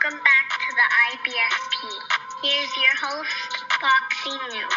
Welcome back to the IBFP. Here's your host, Boxing New.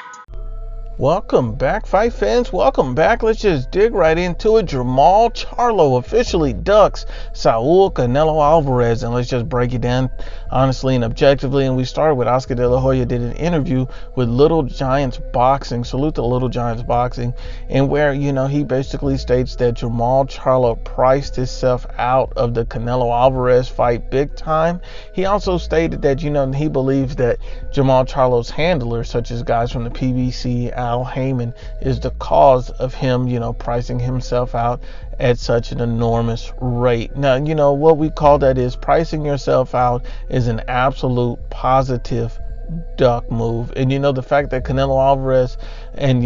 Welcome back, fight fans. Welcome back. Let's just dig right into it. Jermall Charlo officially ducks Saul Canelo Alvarez, and let's just break it down honestly and objectively. And we started with Oscar De La Hoya did an interview with Little Giants Boxing. Salute to Little Giants Boxing, and where he basically states that Jermall Charlo priced himself out of the Canelo Alvarez fight big time. He also stated that he believes that Jermall Charlo's handlers, such as guys from the PBC, Al Heyman, is the cause of him, pricing himself out at such an enormous rate. Now, what we call that is pricing yourself out is an absolute positive duck move. And the fact that Canelo Alvarez and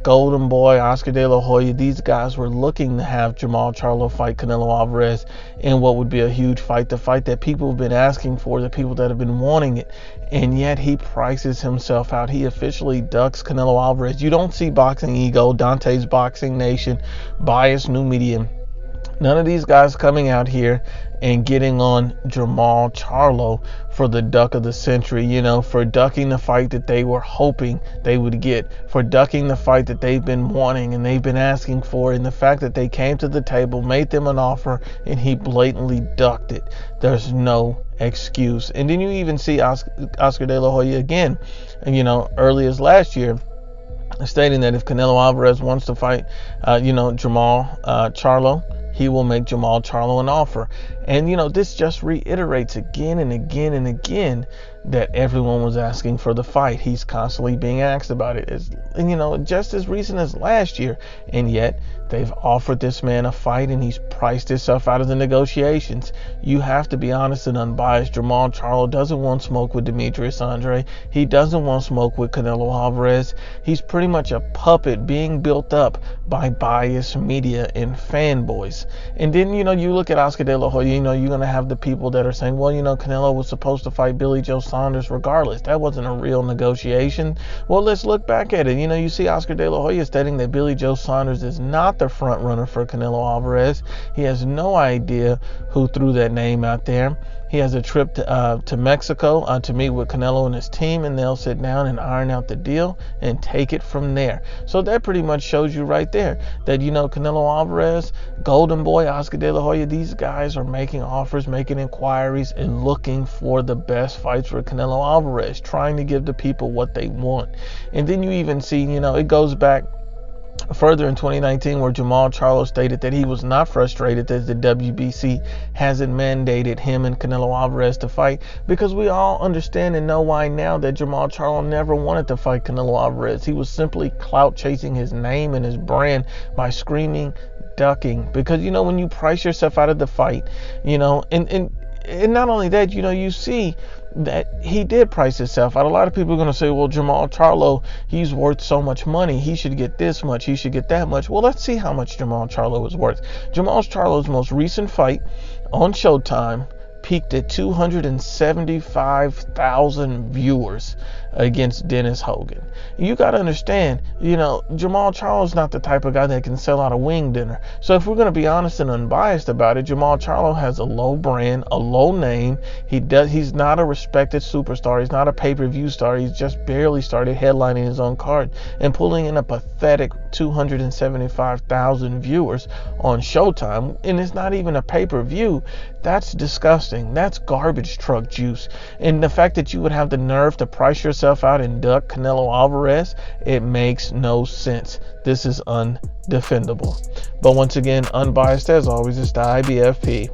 Golden Boy, Oscar De La Hoya, these guys were looking to have Jermall Charlo fight Canelo Alvarez in what would be a huge fight, the fight that people have been asking for, the people that have been wanting it, and yet he prices himself out. He officially ducks Canelo Alvarez. You don't see Boxing Ego, Dante's Boxing Nation, Biased New Media, none of these guys coming out here and getting on Jermall Charlo for the duck of the century, for ducking the fight that they were hoping they would get, for ducking the fight that they've been wanting and they've been asking for, and the fact that they came to the table, made them an offer, and he blatantly ducked it. There's no excuse. And then you even see Oscar De La Hoya again, early as last year, stating that if Canelo Alvarez wants to fight, Jermall Charlo, he will make Jermall Charlo an offer. And, this just reiterates again and again and again that everyone was asking for the fight. He's constantly being asked about it. Just as recent as last year. And yet they've offered this man a fight and he's priced himself out of the negotiations. You have to be honest and unbiased. Jermall Charlo doesn't want smoke with Demetrius Andre. He doesn't want smoke with Canelo Alvarez. He's pretty much a puppet being built up by biased media and fanboys. And then, you look at Oscar De La Hoya, you're going to have the people that are saying, well, Canelo was supposed to fight Billy Joe Saunders regardless. That wasn't a real negotiation. Well, let's look back at it. You see Oscar De La Hoya stating that Billy Joe Saunders is not the front runner for Canelo Alvarez. He has no idea who threw that name out there. He has a trip to Mexico to meet with Canelo and his team, and they'll sit down and iron out the deal and take it from there. So that pretty much shows you right there that, Canelo Alvarez, Golden Boy, Oscar De La Hoya, these guys are making offers, making inquiries, and looking for the best fights for Canelo Alvarez, trying to give the people what they want. And then you even see, it goes back further in 2019 where Jermall Charlo stated that he was not frustrated that the WBC hasn't mandated him and Canelo Alvarez to fight, because we all understand and know why now that Jermall Charlo never wanted to fight Canelo Alvarez. He was simply clout chasing his name and his brand by screaming ducking, because when you price yourself out of the fight, and not only that, you see that he did price himself out. A lot of people are going to say, well, Jermall Charlo, he's worth so much money. He should get this much. He should get that much. Well, let's see how much Jermall Charlo is worth. Jermall Charlo's most recent fight on Showtime peaked at 275,000 viewers against Dennis Hogan. You got to understand, Jermall Charlo's not the type of guy that can sell out a wing dinner. So if we're going to be honest and unbiased about it, Jermall Charlo has a low brand, a low name. He's not a respected superstar. He's not a pay-per-view star. He's just barely started headlining his own card and pulling in a pathetic 275,000 viewers on Showtime. And it's not even a pay-per-view. That's disgusting. That's garbage truck juice. And the fact that you would have the nerve to price yourself out and duck Canelo Alvarez, it makes no sense. This is undefendable. But once again, unbiased as always, it's the IBFP.